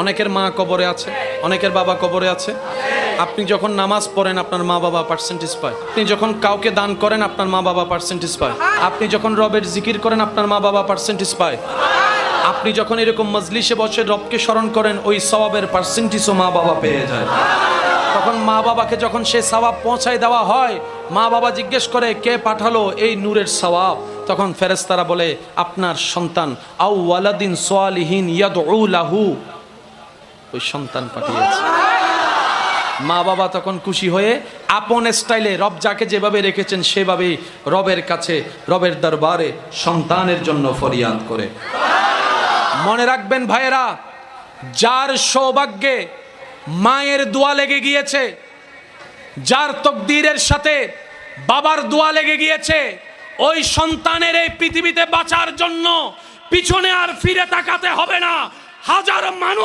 অনেকের মা কবরে আছে, অনেকের বাবা কবরে আছে। আপনি যখন নামাজ পড়েন আপনার মা বাবা পার্সেন্টেজ পায়। আপনি যখন কাউকে দান করেন আপনার মা বাবা পার্সেন্টেজ পায়। আপনি যখন রবের জিকির করেন আপনার মা বাবা পার্সেন্টেজ পায়। আপনি যখন এরকম মজলিসে বসে রবকে স্মরণ করেন ওই সওয়াবের পার্সেন্টেজও মা বাবা পেয়ে যায়। তখন মা বাবাকে যখন সে সওয়াব পৌঁছায় দেওয়া হয়, মা বাবা জিজ্ঞেস করে কে পাঠালো এই নূরের সওয়াব? তখন ফেরেশতারা বলে আপনার সন্তান আও ওয়ালাদিন সালিহিন ইয়াদউ লাহু, ওই সন্তান পাঠিয়েছে। মা বাবা তখন খুশি হয়ে আপন স্টাইলে রব যাকে যেভাবে রেখেছেন সেভাবেই রবের কাছে, রবের দরবারে সন্তানের জন্য ফরিয়াদ করে। মনে রাখবেন ভাইয়েরা, যার সৌভাগ্যে মায়ের দোয়া লেগে গিয়েছে, যার তকদিরের সাথে বাবার দোয়া লেগে গিয়েছে, ওই সন্তানের এই পৃথিবীতে বাঁচার জন্য পিছনে আর ফিরে তাকাতে হবে না। হাজার মানুষ